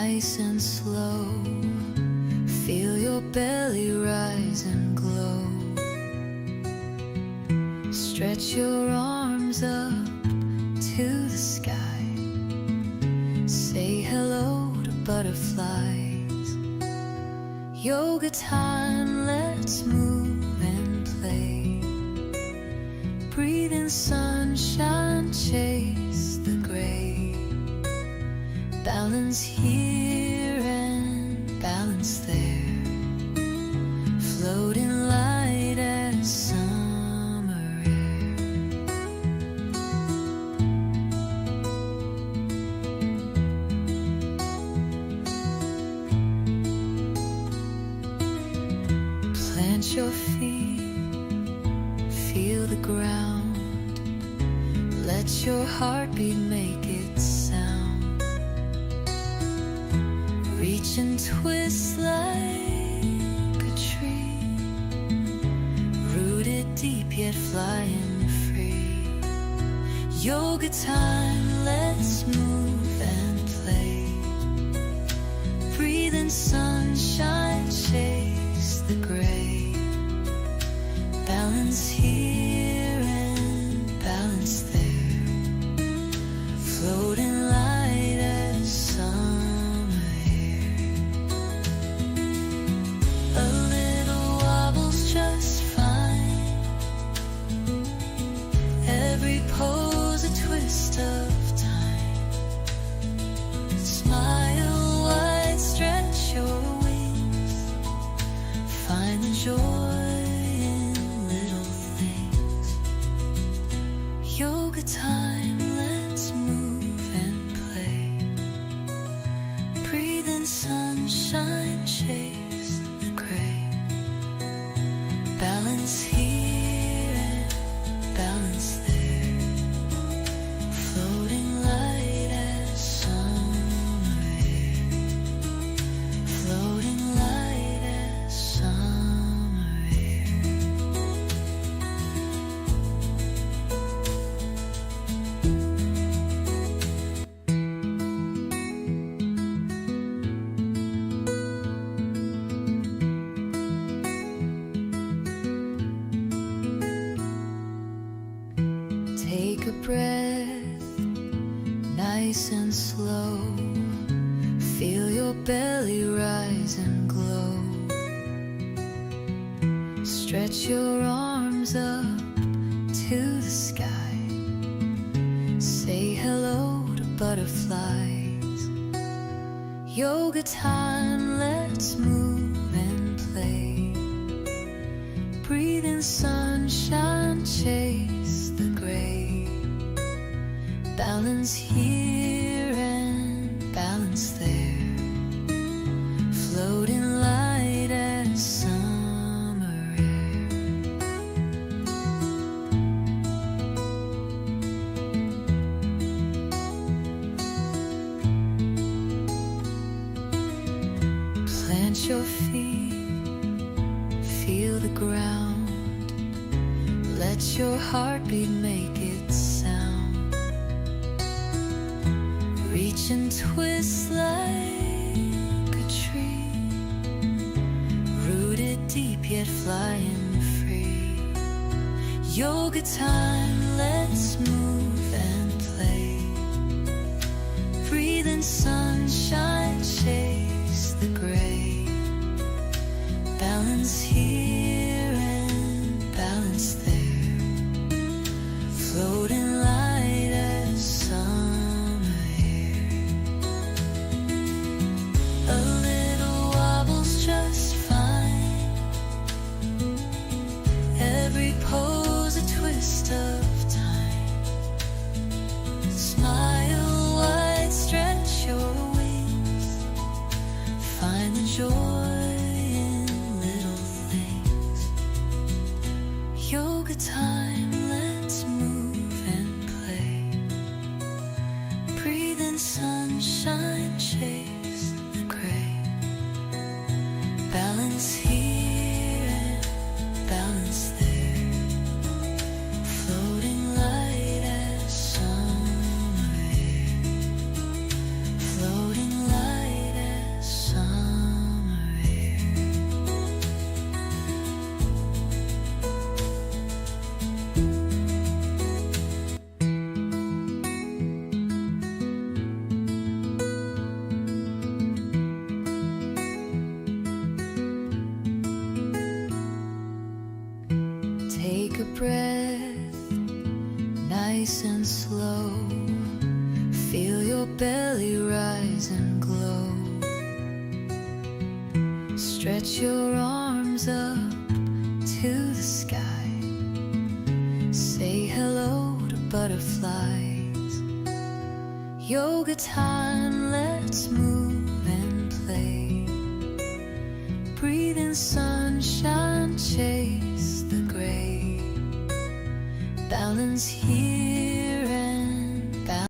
nice and slow. Feel your belly rise and glow. Stretch your arms up to the sky. Say hello to butterflies. Yoga time, let's move and play. Breathe in sunshine, chase the gray. Balance here and balance there. Floating light as summer air. Plant your feet, feel the ground. Let your heartbeat make it sound. Reach and twist like a tree, rooted deep yet flying free. Yoga time, let's move and play. Breathe in sunshine, chase the gray. Balance here and balance there. Floating light as summer air. A little wobble's just fine. Every pose a twist of time. Smile wide, stretch your wings. Find the joy in little things. Yoga time, let's move and play. Breathe in sunshine, chase the gray. Balance here and balance there. Floating light as summer air. Floating light as summer air. Take a breath, nice and slow. Feel your belly rise and glow. Stretch your arms up to the sky. Say hello to butterflies. Yoga time, let's move and play. Breathe in sunshine, chase the gray. Balance here and balance there. Floating light as summer air. Plant your feet, feel the ground. Let your heartbeat make it sound. Reach and twist like a tree, rooted deep yet flying free. Yoga time, let's move and play. Breathe in sunshine, chase the gray. Balance here and balance there. Floating light as summer air. A little wobble's just fine. Every pose a twist of time. Smile wide, stretch your wings. Find the joy in little things. Yoga time, let's move and play. Breathe in sunshine, chase the gray. Balance here and balance there. Floating light as summer air. Floating light as breath, nice and slow. Feel your belly rise and glow. Stretch your arms up to the sky. Say hello to butterflies. Yoga time, let's move and play. Breathe in sunshine, chase the gray. Balance here